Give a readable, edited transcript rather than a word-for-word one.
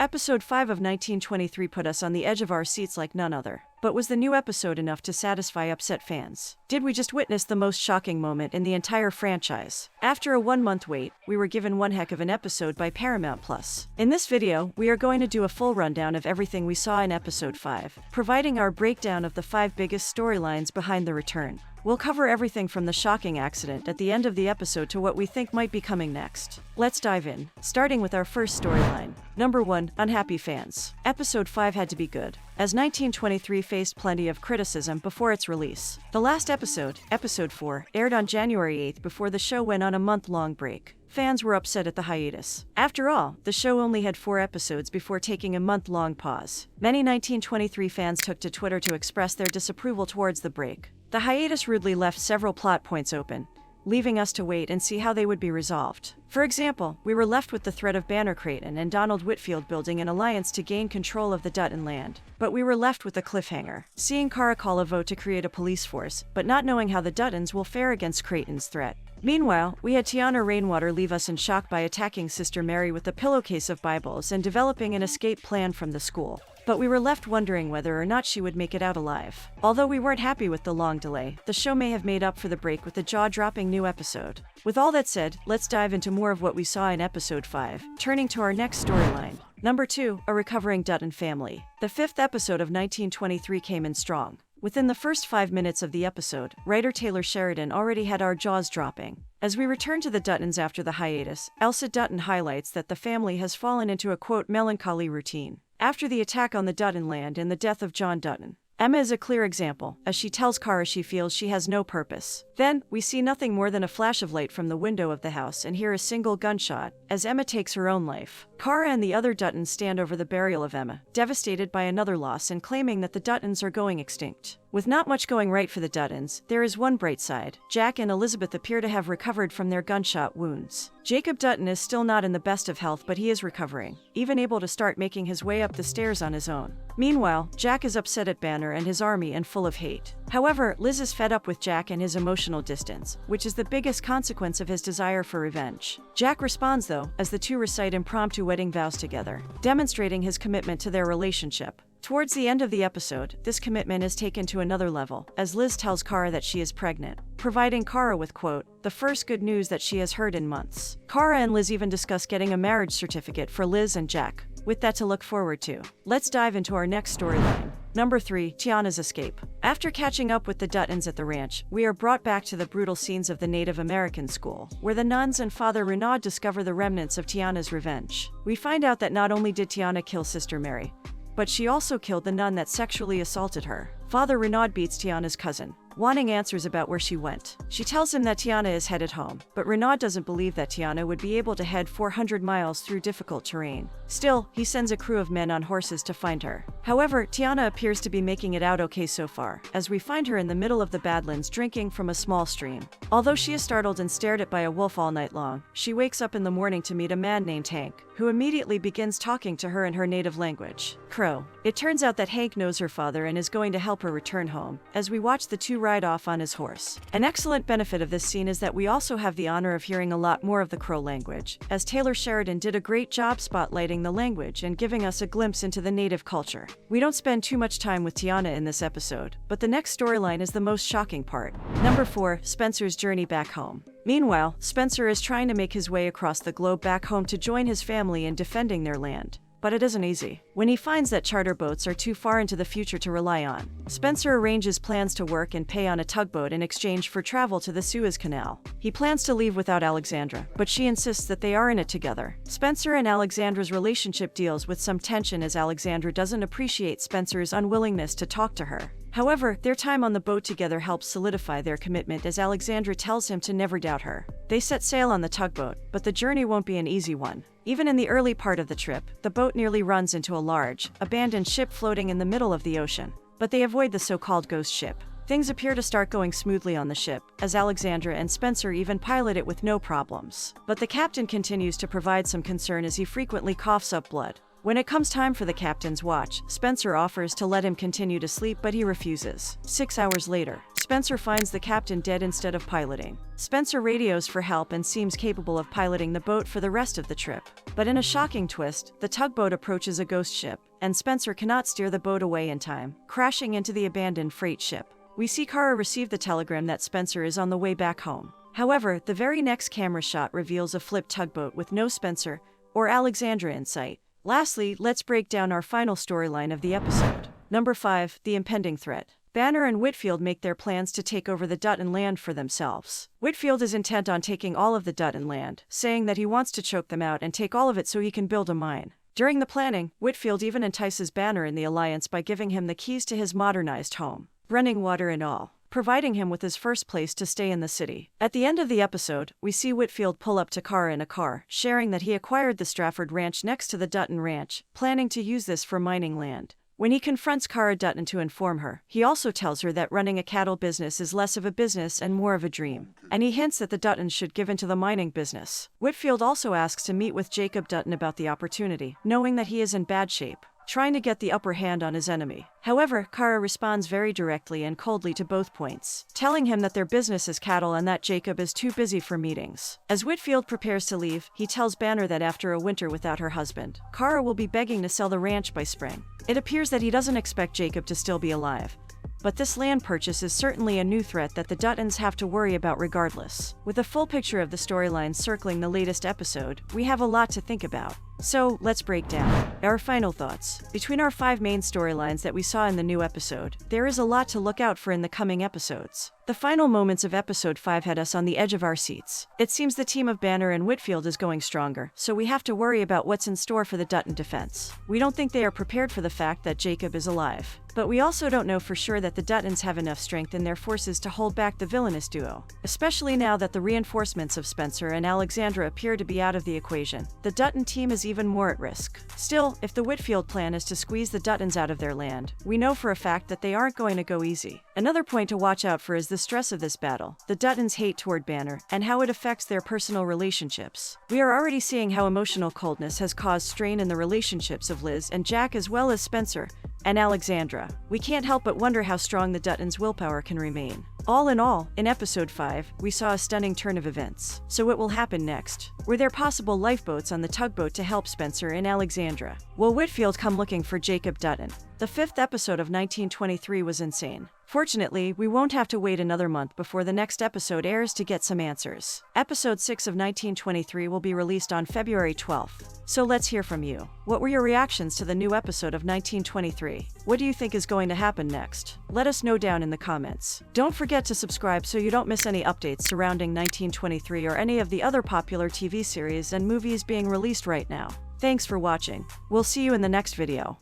Episode 5 of 1923 put us on the edge of our seats like none other. But was the new episode enough to satisfy upset fans? Did we just witness the most shocking moment in the entire franchise? After a 1-month wait, we were given one heck of an episode by Paramount Plus. In this video, we are going to do a full rundown of everything we saw in episode 5, providing our breakdown of the 5 biggest storylines behind the return. We'll cover everything from the shocking accident at the end of the episode to what we think might be coming next. Let's dive in, starting with our first storyline. Number 1, unhappy fans. Episode 5 had to be good, as 1923 faced plenty of criticism before its release. The last episode, Episode 4, aired on January 8th before the show went on a month-long break. Fans were upset at the hiatus. After all, the show only had 4 episodes before taking a month-long pause. Many 1923 fans took to Twitter to express their disapproval towards the break. The hiatus rudely left several plot points open, leaving us to wait and see how they would be resolved. For example, we were left with the threat of Banner Creighton and Donald Whitfield building an alliance to gain control of the Dutton land. But we were left with a cliffhanger, seeing Kara call a vote to create a police force, but not knowing how the Duttons will fare against Creighton's threat. Meanwhile, we had Tiana Rainwater leave us in shock by attacking Sister Mary with a pillowcase of Bibles and developing an escape plan from the school. But we were left wondering whether or not she would make it out alive. Although we weren't happy with the long delay, the show may have made up for the break with a jaw-dropping new episode. With all that said, let's dive into more of what we saw in episode 5, turning to our next storyline. Number 2, a recovering Dutton family. The 5th episode of 1923 came in strong. Within the first 5 minutes of the episode, writer Taylor Sheridan already had our jaws dropping. As we return to the Duttons after the hiatus, Elsa Dutton highlights that the family has fallen into a, quote, melancholy routine after the attack on the Dutton land and the death of John Dutton. Emma is a clear example, as she tells Kara she feels she has no purpose. Then, we see nothing more than a flash of light from the window of the house and hear a single gunshot, as Emma takes her own life. Kara and the other Duttons stand over the burial of Emma, devastated by another loss and claiming that the Duttons are going extinct. With not much going right for the Duttons, there is one bright side. Jack and Elizabeth appear to have recovered from their gunshot wounds. Jacob Dutton is still not in the best of health, but he is recovering, even able to start making his way up the stairs on his own. Meanwhile, Jack is upset at Banner and his army and full of hate. However, Liz is fed up with Jack and his emotional distance, which is the biggest consequence of his desire for revenge. Jack responds though, as the two recite impromptu wedding vows together, demonstrating his commitment to their relationship. Towards the end of the episode, this commitment is taken to another level, as Liz tells Kara that she is pregnant, providing Kara with, quote, the first good news that she has heard in months. Kara and Liz even discuss getting a marriage certificate for Liz and Jack, with that to look forward to. Let's dive into our next storyline. Number 3, Tiana's escape. After catching up with the Duttons at the ranch, we are brought back to the brutal scenes of the Native American school, where the nuns and Father Renaud discover the remnants of Tiana's revenge. We find out that not only did Tiana kill Sister Mary, but she also killed the nun that sexually assaulted her. Father Renaud beats Tiana's cousin, wanting answers about where she went. She tells him that Tiana is headed home, but Renaud doesn't believe that Tiana would be able to head 400 miles through difficult terrain. Still, he sends a crew of men on horses to find her. However, Tiana appears to be making it out okay so far, as we find her in the middle of the Badlands drinking from a small stream. Although she is startled and stared at by a wolf all night long, she wakes up in the morning to meet a man named Hank, who immediately begins talking to her in her native language, Crow. It turns out that Hank knows her father and is going to help her return home, as we watch the two ride off on his horse. An excellent benefit of this scene is that we also have the honor of hearing a lot more of the Crow language, as Taylor Sheridan did a great job spotlighting the language and giving us a glimpse into the native culture. We don't spend too much time with Tiana in this episode, but the next storyline is the most shocking part. Number 4, Spencer's journey back home. Meanwhile, Spencer is trying to make his way across the globe back home to join his family in defending their land. But it isn't easy. When he finds that charter boats are too far into the future to rely on, Spencer arranges plans to work and pay on a tugboat in exchange for travel to the Suez Canal. He plans to leave without Alexandra, but she insists that they are in it together. Spencer and Alexandra's relationship deals with some tension as Alexandra doesn't appreciate Spencer's unwillingness to talk to her. However, their time on the boat together helps solidify their commitment as Alexandra tells him to never doubt her. They set sail on the tugboat, but the journey won't be an easy one. Even in the early part of the trip, the boat nearly runs into a large, abandoned ship floating in the middle of the ocean. But they avoid the so-called ghost ship. Things appear to start going smoothly on the ship, as Alexandra and Spencer even pilot it with no problems. But the captain continues to provide some concern as he frequently coughs up blood. When it comes time for the captain's watch, Spencer offers to let him continue to sleep, but he refuses. 6 hours later, Spencer finds the captain dead instead of piloting. Spencer radios for help and seems capable of piloting the boat for the rest of the trip. But in a shocking twist, the tugboat approaches a ghost ship, and Spencer cannot steer the boat away in time, crashing into the abandoned freight ship. We see Kara receive the telegram that Spencer is on the way back home. However, the very next camera shot reveals a flipped tugboat with no Spencer or Alexandra in sight. Lastly, let's break down our final storyline of the episode. Number 5, the impending threat. Banner and Whitfield make their plans to take over the Dutton land for themselves. Whitfield is intent on taking all of the Dutton land, saying that he wants to choke them out and take all of it so he can build a mine. During the planning, Whitfield even entices Banner in the alliance by giving him the keys to his modernized home, running water and all, providing him with his first place to stay in the city. At the end of the episode, we see Whitfield pull up to Kara in a car, sharing that he acquired the Strafford Ranch next to the Dutton Ranch, planning to use this for mining land. When he confronts Kara Dutton to inform her, he also tells her that running a cattle business is less of a business and more of a dream, and he hints that the Duttons should give into the mining business. Whitfield also asks to meet with Jacob Dutton about the opportunity, knowing that he is in bad shape, trying to get the upper hand on his enemy. However, Kara responds very directly and coldly to both points, telling him that their business is cattle and that Jacob is too busy for meetings. As Whitfield prepares to leave, he tells Banner that after a winter without her husband, Kara will be begging to sell the ranch by spring. It appears that he doesn't expect Jacob to still be alive, but this land purchase is certainly a new threat that the Duttons have to worry about regardless. With a full picture of the storylines circling the latest episode, we have a lot to think about. So, let's break down our final thoughts. Between our 5 main storylines that we saw in the new episode, there is a lot to look out for in the coming episodes. The final moments of episode 5 had us on the edge of our seats. It seems the team of Banner and Whitfield is going stronger, so we have to worry about what's in store for the Dutton defense. We don't think they are prepared for the fact that Jacob is alive. But we also don't know for sure that the Duttons have enough strength in their forces to hold back the villainous duo, especially now that the reinforcements of Spencer and Alexandra appear to be out of the equation. The Dutton team is even more at risk. Still, if the Whitfield plan is to squeeze the Duttons out of their land, we know for a fact that they aren't going to go easy. Another point to watch out for is the stress of this battle, the Duttons' hate toward Banner, and how it affects their personal relationships. We are already seeing how emotional coldness has caused strain in the relationships of Liz and Jack as well as Spencer and Alexandra. We can't help but wonder how strong the Duttons' willpower can remain. All in all, in episode 5, we saw a stunning turn of events. So what will happen next? Were there possible lifeboats on the tugboat to help Spencer and Alexandra? Will Whitfield come looking for Jacob Dutton? The 5th episode of 1923 was insane. Fortunately, we won't have to wait another month before the next episode airs to get some answers. Episode 6 of 1923 will be released on February 12th. So let's hear from you. What were your reactions to the new episode of 1923? What do you think is going to happen next? Let us know down in the comments. Don't forget to subscribe so you don't miss any updates surrounding 1923 or any of the other popular TV series and movies being released right now. Thanks for watching. We'll see you in the next video.